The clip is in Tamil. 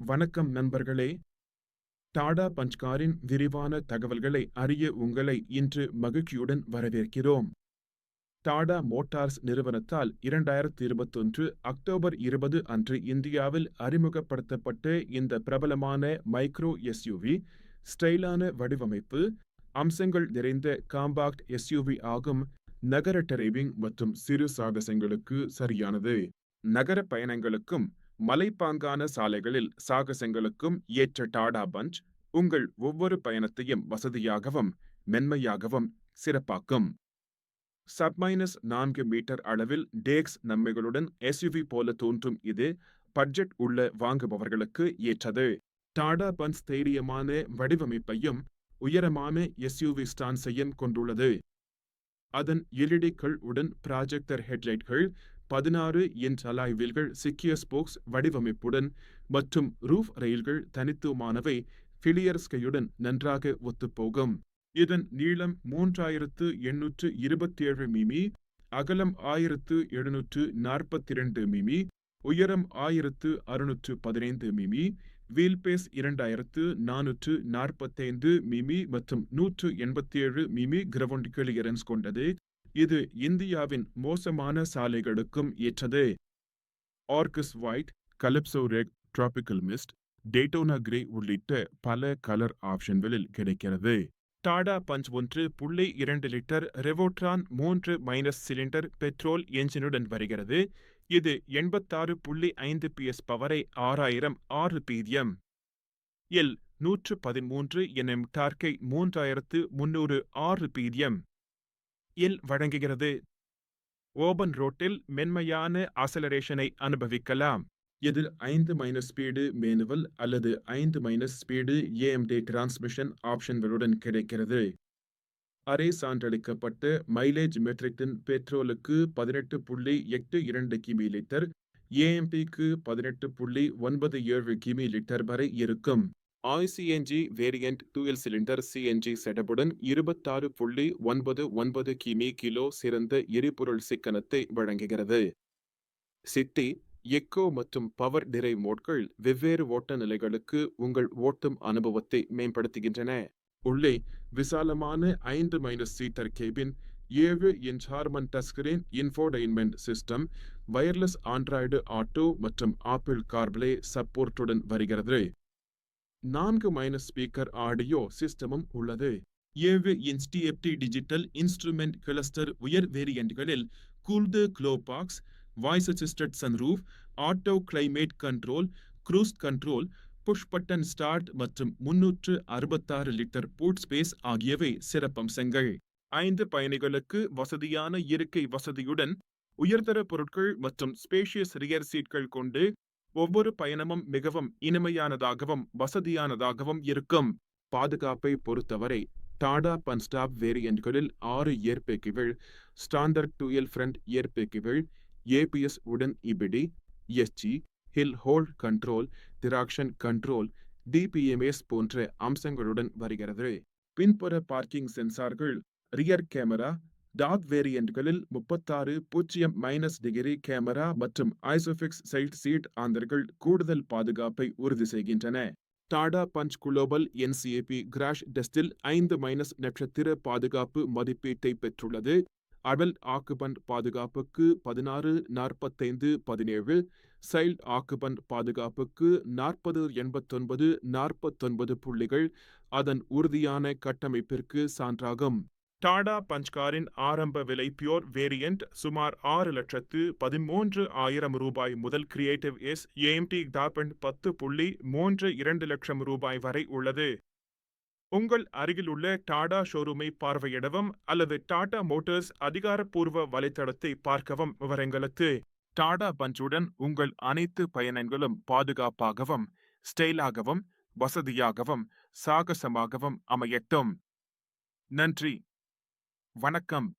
வணக்கம் நண்பர்களே. டாடா பஞ்ச் காரின் விரிவான தகவல்களை அறிய உங்களை இன்று மகிழ்ச்சியுடன் வரவேற்கிறோம். டாடா மோட்டார்ஸ் நிறுவனத்தால் 2021 அக்டோபர் 20 அன்று இந்தியாவில் அறிமுகப்படுத்தப்பட்ட இந்த பிரபலமான மைக்ரோ எஸ்யூவி, ஸ்டைலான வடிவமைப்பு, அம்சங்கள் நிறைந்த காம்பாக்ட் எஸ்யூவி ஆகும். நகர டிரைவிங் மற்றும் சிறு சாகசங்களுக்கு சரியானது. நகர பயணங்களுக்கும் மலைப்பாங்கான சாலைகளில் சாகசங்களுக்கும் ஏற்ற டாடா பஞ்ச் உங்கள் ஒவ்வொரு பயணத்தையும் வசதியாகவும் மென்மையாகவும் சிறப்பாக்கும். -4 மீட்டர் அளவில் டேக்ஸ் நன்மைகளுடன் எஸ்யூவி போல தோன்றும் இது பட்ஜெட் உள்ள வாங்குபவர்களுக்கு ஏற்றது. டாடா பஞ்ச் தைரியமான வடிவமைப்பையும் உயரமான எஸ்யூவி ஸ்டான்ஸையும் கொண்டுள்ளது. அதன் எல்இடி-கள் உடன் ப்ராஜெக்டர் ஹெட்லைட்கள், 16 இன்ச் அலாய் வீல்கள், சிக்கிய ஸ்போக்ஸ் வடிவமைப்புடன் மற்றும் ரூஃப் ரெயில்கள் தனித்துவமானவை ஃபிலியர் ஸ்கையுடன் நன்றாக ஒத்துப்போகும். இதன் நீளம் 3827 மிமி, அகலம் 1742 மிமி, உயரம் 1615 மிமி, வீல்பேஸ் 2445 மிமி மற்றும் 187 மிமி கிரவுண்ட் கிளியரன்ஸ் கொண்டது. இது இந்தியாவின் மோசமான சாலைகளுக்கும் ஏற்றது. Arcus White, Calypso Red, Tropical Mist, Daytona Grey உள்ளிட்ட பல கலர் ஆப்ஷன்களில் கிடைக்கிறது. Tata Punch 1.2 litre Revotron 3- cylinder petrol என்ஜினுடன் வருகிறது. இது 86.5 PS பவரை 6000 RPM இல் 113 Nm டார்க்கை 3300 RPM இல் வழங்குகிறது. ஓபன் ரோட்டில் மென்மையான அசலரேஷனை அனுபவிக்கலாம். இதில் 5- ஸ்பீடு மேனுவல் அல்லது 5- ஸ்பீடு AMD டிரான்ஸ்மிஷன் ஆப்ஷன்களுடன் கிடைக்கிறது. அரை சான்றளிக்கப்பட்ட மைலேஜ் மெட்ரிக்கின் பெட்ரோலுக்கு 18.82 கிமி லிட்டர், AMPக்கு 18.97 கிமி லிட்டர் வரை இருக்கும். ICNG variant dual cylinder CNG செட்டப்புடன் 26.99 kilo சிறந்த எரிபொருள் சிக்கனத்தை வழங்குகிறது. சிட்டி, எக்கோ மற்றும் பவர் டிரைவ் மோட்கள் வெவ்வேறு ஓட்ட நிலைகளுக்கு உங்கள் ஓட்டும் அனுபவத்தை மேம்படுத்துகின்றன. உள்ளே விசாலமான 5- seater cabin, 7 inch Harman touchscreen infotainment system, wireless Android auto மற்றும் ஆப்பிள் கார்ப்ளே சப்போர்ட்டுடன் வருகிறது. 4- ஸ்பீக்கர் ஆடியோ சிஸ்டமும் உள்ளது. 7 inch TFT digital instrument cluster உயர் வேரியண்ட்களில் cooled glove box, voice assisted sunroof, auto climate control, cruise control, push button start மற்றும் 366 லிட்டர் பூட் ஸ்பேஸ் ஆகியவை சிறப்பம்சங்கள். 5 பயணிகளுக்கு வசதியான இருக்கை வசதியுடன் உயர்தர பொருட்கள் மற்றும் ஸ்பேஷியஸ் ரியர் சீட்கள் கொண்டு ஒவ்வொரு பயணமும் மிகவும் இனிமையானதாகவும் வசதியானதாகவும் இருக்கும். பாதுகாப்பை பொறுத்தவரை டாடா பஞ்ச் டாப் வேரியண்ட்களில் 6 ஏர்பேக்குகள், ஸ்டாண்டர்ட் டூயல் ஃப்ரண்ட் ஏர்பேக்குகள், ABS உடன் EBD, SG, hill hold control, traction control, DPMS போன்ற அம்சங்களுடன் வருகிறது. பின்புற பார்க்கிங் சென்சார்கள், ரியர் கேமரா, டாக் வேரியண்ட்களில் 36.0- கேமரா மற்றும் ஐசோஃபிக்ஸ் சைட் சீட் ஆந்தர்கள் கூடுதல் பாதுகாப்பை உறுதி செய்கின்றன. Tata Punch global NCAP crash டெஸ்டில் 5- நட்சத்திர பாதுகாப்பு மதிப்பீட்டை பெற்றுள்ளது. அடல்ட் ஆக்குபண்ட் பாதுகாப்புக்கு 16-45-17, சைல்ட் ஆக்குபண்ட் பாதுகாப்புக்கு 40-89-49 புள்ளிகள் அதன் உறுதியான கட்டமைப்பிற்கு சான்றாகும். டாடா பஞ்ச் காரின் ஆரம்ப விலை பியோர் வேரியண்ட் சுமார் 6,13,000 ரூபாய் முதல் கிரியேட்டிவ் எஸ் AMT டாப் 10.32 லட்சம் ரூபாய் வரை உள்ளது. உங்கள் அருகிலுள்ள டாடா ஷோரூமை பார்வையிடவும் அல்லது டாடா மோட்டார்ஸ் அதிகாரப்பூர்வ வலைத்தளத்தை பார்க்கவும். விவரங்களுக்கு. டாடா பஞ்சுடன் உங்கள் அனைத்து பயணங்களும் பாதுகாப்பாகவும், ஸ்டைலாகவும், வசதியாகவும், சாகசமாகவும் அமையட்டும். நன்றி. வணக்கம்.